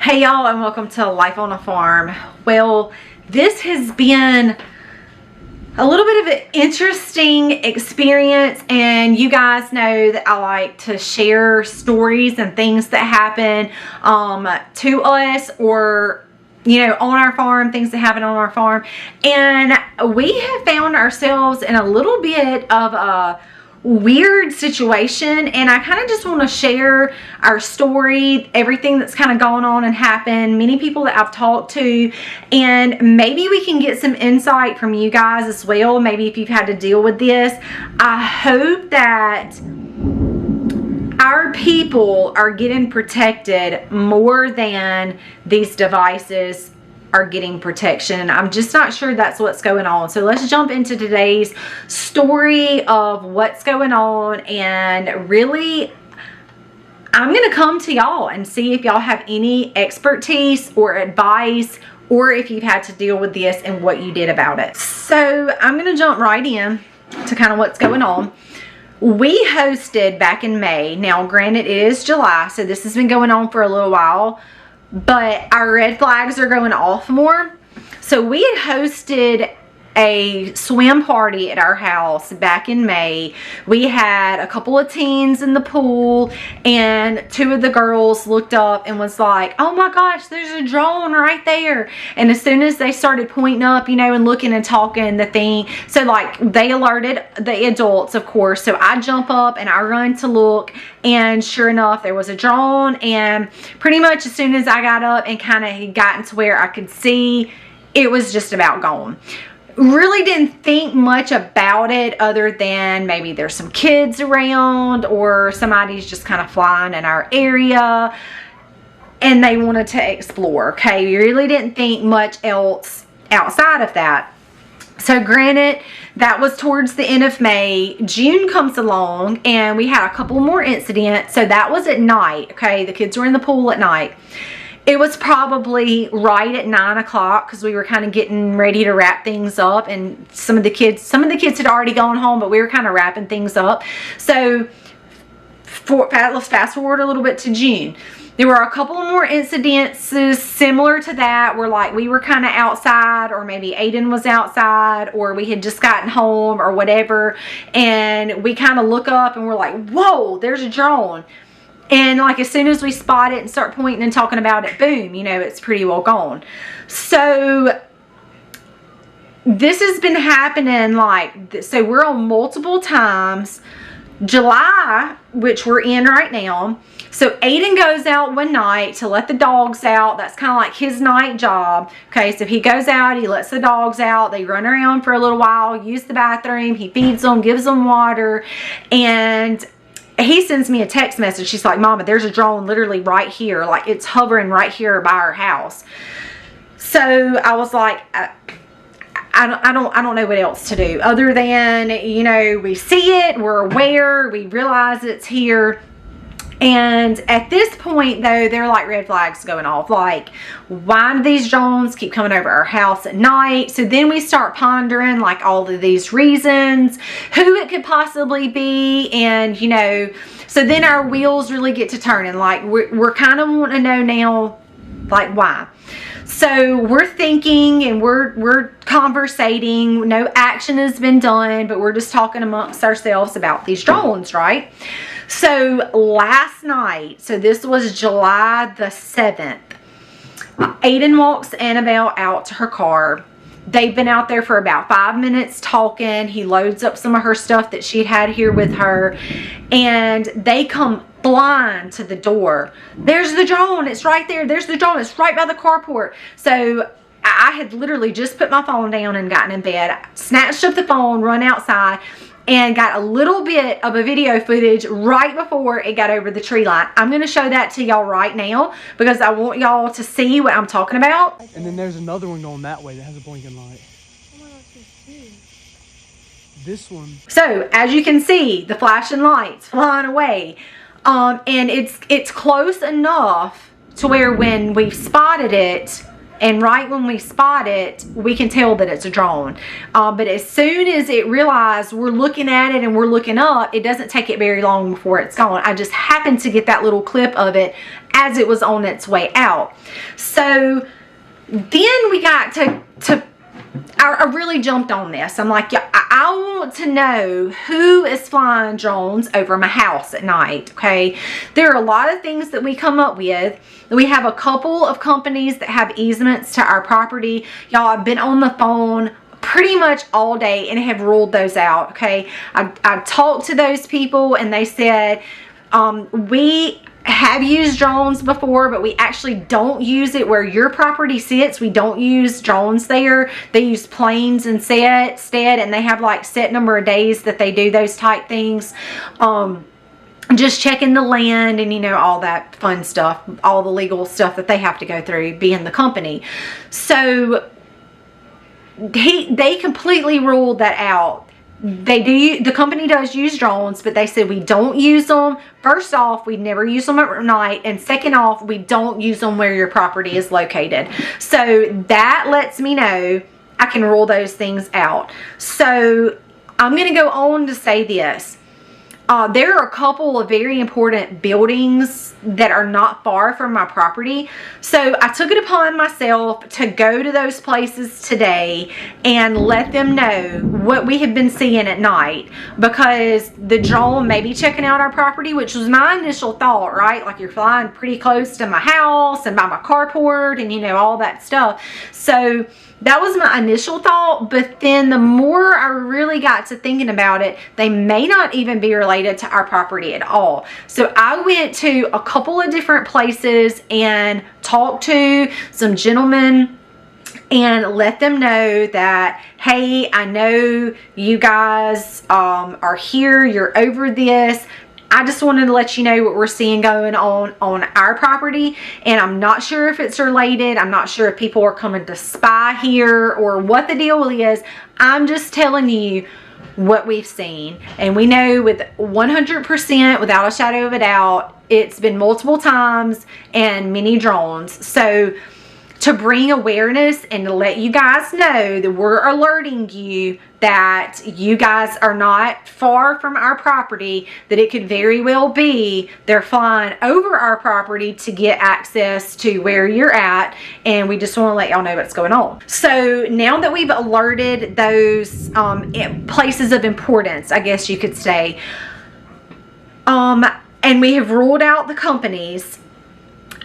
Hey y'all, and welcome to Life on a Farm. Well, this has been a little bit of an interesting experience, and you guys know that I like to share stories and things that happen to us, or on our farm, things that happen on our farm. And we have found ourselves in a little bit of a weird situation, and I kind of just want to share our story, everything that's kind of gone on and happened, many people that I've talked to, and maybe we can get some insight from you guys as well. Maybe if you've had to deal with this, I hope that our people are getting protected more than these devices are getting protection. I'm just not sure that's what's going on. So let's jump into today's story of what's going on, and really I'm gonna come to y'all and see if y'all have any expertise or advice, or if you've had to deal with this and what you did about it. So I'm gonna jump right in to kind of what's going on. We hosted back in May. Now granted, it is July, so this has been going on for a little while, but our red flags are going off more. So we had hosted a swim party at our house back in May. We had a couple of teens in the pool, and two of the girls looked up and was like, oh my gosh, there's a drone right there. And as soon as they started pointing up, and looking and talking, the thing, so like they alerted the adults, of course. So I jump up and I run to look, and sure enough, there was a drone. And pretty much as soon as I got up and kind of had gotten to where I could see, it was just about gone. Really didn't think much about it, other than maybe there's some kids around, or somebody's just kind of flying in our area and they wanted to explore. Okay, we really didn't think much else outside of that. So granted, that was towards the end of May. June comes along and we had a couple more incidents. So that was at night. Okay, the kids were in the pool at night. It was probably right at 9 o'clock, because we were kind of getting ready to wrap things up, and some of the kids had already gone home, but we were kind of wrapping things up. So let's fast forward a little bit to June. There were a couple more incidences similar to that, where like we were kind of outside, or maybe Aiden was outside, or we had just gotten home or whatever, and we kind of look up and we're like, whoa, there's a drone. And like as soon as we spot it and start pointing and talking about it, boom, it's pretty well gone. So this has been happening so we're on multiple times. July, which we're in right now. So Aiden goes out one night to let the dogs out. That's kind of like his night job. Okay, so he goes out, he lets the dogs out. They run around for a little while, use the bathroom. He feeds them, gives them water, and he sends me a text message. She's like, Mama, there's a drone literally right here. Like it's hovering right here by our house. So I was like, I don't know what else to do other than, we see it, we're aware, we realize it's here. And at this point though, they're like red flags going off. Like, why do these drones keep coming over our house at night? So then we start pondering like all of these reasons, who it could possibly be. And so then our wheels really get to turning. Like we're kind of wanting to know now, like why. So we're thinking and we're conversating. No action has been done, but we're just talking amongst ourselves about these drones, right? So last night, so this was July the 7th, Aiden walks Annabelle out to her car. They've been out there for about 5 minutes talking. He loads up some of her stuff that she'd had here with her, and they come blind to the door. There's the drone. It's right there. There's the drone. It's right by the carport. So I had literally just put my phone down and gotten in bed, snatched up the phone, run outside, and got a little bit of a video footage right before it got over the tree line. I'm going to show that to y'all right now because I want y'all to see what I'm talking about. And then there's another one going that way that has a blinking light. Oh my gosh, this one. So as you can see, the flashing lights flying away. And it's close enough to where when we spotted it, and right when we spot it, we can tell that it's a drone. But as soon as it realized we're looking at it and we're looking up, it doesn't take it very long before it's gone. I just happened to get that little clip of it as it was on its way out. So then we got to I really jumped on this. I'm like, yeah, I want to know who is flying drones over my house at night, okay? There are a lot of things that we come up with. We have a couple of companies that have easements to our property. Y'all, I've been on the phone pretty much all day and have ruled those out, okay? I talked to those people and they said, we have used drones before, but we actually don't use it where your property sits. We don't use drones there. They use planes instead, and they have like set number of days that they do those type things. Just checking the land and, you know, all that fun stuff, all the legal stuff that they have to go through being the company. So they completely ruled that out. The company does use drones, but they said we don't use them. First off, we never use them at night, and second off, we don't use them where your property is located. So that lets me know I can rule those things out. So I'm going to go on to say this. There are a couple of very important buildings that are not far from my property. So I took it upon myself to go to those places today and let them know what we have been seeing at night, because the drone may be checking out our property, which was my initial thought, right? Like, you're flying pretty close to my house and by my carport and, you know, all that stuff. So that was my initial thought, but then the more I really got to thinking about it, they may not even be related to our property at all. So I went to a couple of different places and talked to some gentlemen and let them know that, hey, I know you guys are here, you're over this. I just wanted to let you know what we're seeing going on our property, and I'm not sure if it's related. I'm not sure if people are coming to spy here or what the deal is. I'm just telling you what we've seen, and we know with 100%, without a shadow of a doubt, it's been multiple times and many drones. So to bring awareness and to let you guys know that we're alerting you that you guys are not far from our property, that it could very well be they're flying over our property to get access to where you're at, and we just want to let y'all know what's going on. So now that we've alerted those places of importance, I guess you could say, and we have ruled out the companies,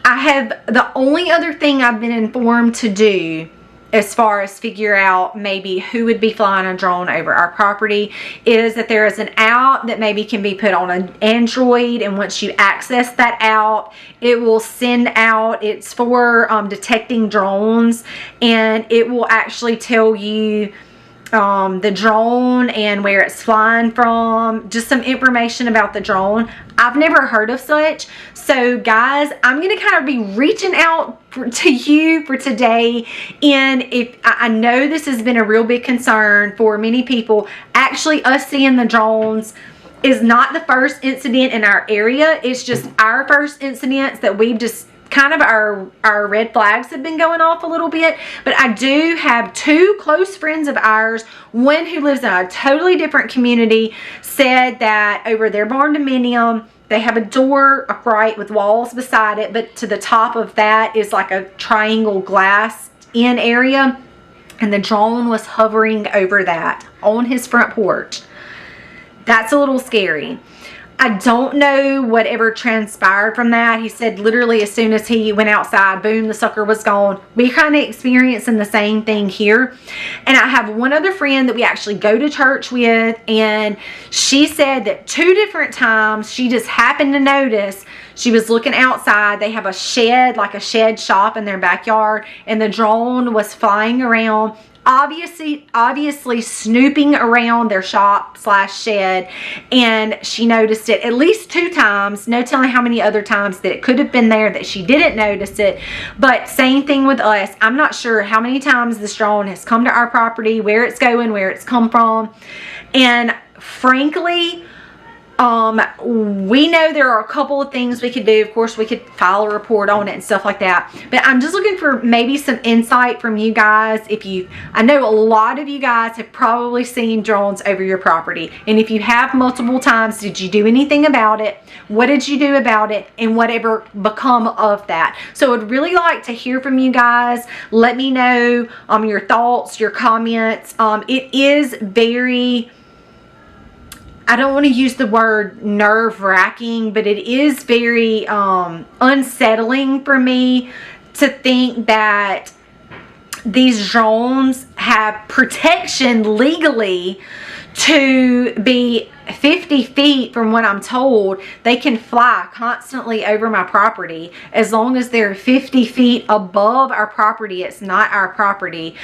the only other thing I've been informed to do as far as figure out maybe who would be flying a drone over our property is that there is an app that maybe can be put on an Android, and once you access that app, it will send out, it's for detecting drones, and it will actually tell you the drone and where it's flying from, just some information about the drone. I've never heard of such. So guys, I'm going to kind of be reaching out to you for today. And if I know this has been a real big concern for many people, actually us seeing the drones is not the first incident in our area. It's just our first incidents that we've just kind of our red flags have been going off a little bit. But I do have two close friends of ours, one who lives in a totally different community, said that over their barn dominium they have a door upright with walls beside it, but to the top of that is like a triangle glass in area, and the drone was hovering over that on his front porch. That's a little scary. I don't know whatever transpired from that. He said literally as soon as he went outside, boom, the sucker was gone. We kind of experiencing the same thing here. And I have one other friend that we actually go to church with, and she said that 2 different times she just happened to notice, she was looking outside. They have a shed, like a shed shop in their backyard, and the drone was flying around, obviously snooping around their shop / shed, and she noticed it at least 2 times. No telling how many other times that it could have been there that she didn't notice it. But same thing with us. I'm not sure how many times this drone has come to our property, where it's going, where it's come from. And frankly, We know there are a couple of things we could do. Of course, we could file a report on it and stuff like that. But I'm just looking for maybe some insight from you guys. I know a lot of you guys have probably seen drones over your property. And if you have multiple times, did you do anything about it? What did you do about it? And whatever become of that? So I'd really like to hear from you guys. Let me know your thoughts, your comments. It is very... I don't want to use the word nerve-wracking, but it is very unsettling for me to think that these drones have protection legally to be 50 feet from what I'm told. They can fly constantly over my property as long as they're 50 feet above our property. It's not our property.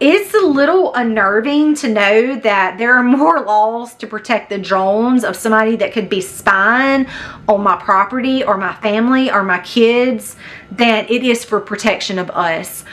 It's a little unnerving to know that there are more laws to protect the drones of somebody that could be spying on my property or my family or my kids than it is for protection of us.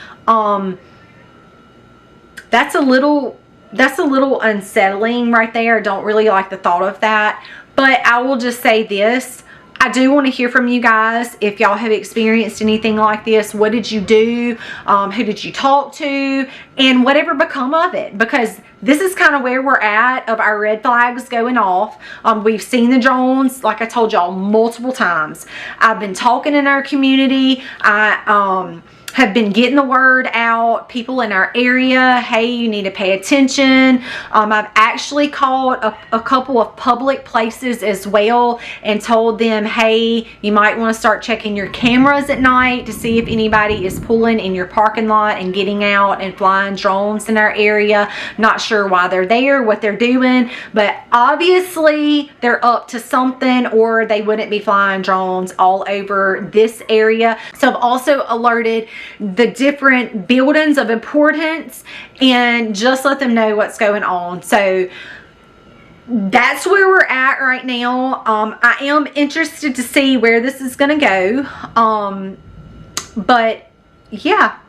That's a little unsettling right there. I don't really like the thought of that. But I will just say this. I do want to hear from you guys if y'all have experienced anything like this. What did you do? Who did you talk to? And whatever become of it. Because this is kind of where we're at of our red flags going off. We've seen the drones, like I told y'all, multiple times. I've been talking in our community. I have been getting the word out. People in our area, hey, you need to pay attention. I've actually called a couple of public places as well and told them, hey, you might want to start checking your cameras at night to see if anybody is pulling in your parking lot and getting out and flying drones in our area. Not sure why they're there, what they're doing, but obviously they're up to something or they wouldn't be flying drones all over this area. So I've also alerted the different buildings of importance and just let them know what's going on. So that's where we're at right now. I am interested to see where this is going to go. But yeah,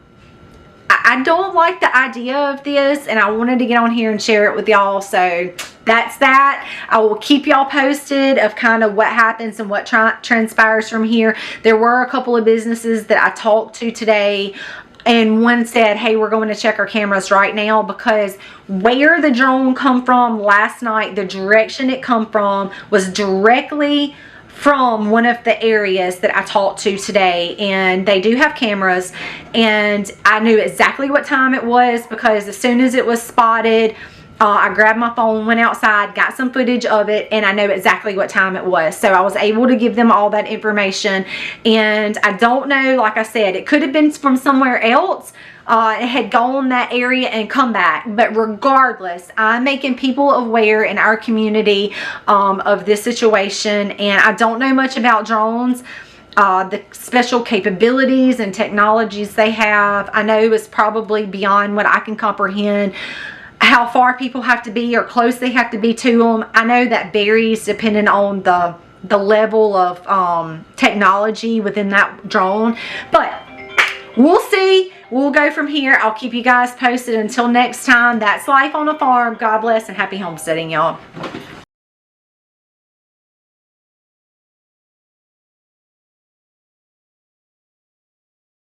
I don't like the idea of this, and I wanted to get on here and share it with y'all. So that's that. I will keep y'all posted of kind of what happens and what transpires from here. There were a couple of businesses that I talked to today, and one said, hey, we're going to check our cameras right now, because where the drone come from last night, the direction it come from was directly from one of the areas that I talked to today, and they do have cameras, and I knew exactly what time it was because as soon as it was spotted, I grabbed my phone, went outside, got some footage of it, and I know exactly what time it was. So I was able to give them all that information. And I don't know, like I said, it could have been from somewhere else. It had gone that area and come back. But regardless, I'm making people aware in our community of this situation. And I don't know much about drones. The special capabilities and technologies they have, I know is probably beyond what I can comprehend. How far people have to be or close they have to be to them, I know that varies depending on the level of technology within that drone. But we'll see. We'll go from here. I'll keep you guys posted. Until next time, that's life on a farm. God bless and happy homesteading, y'all.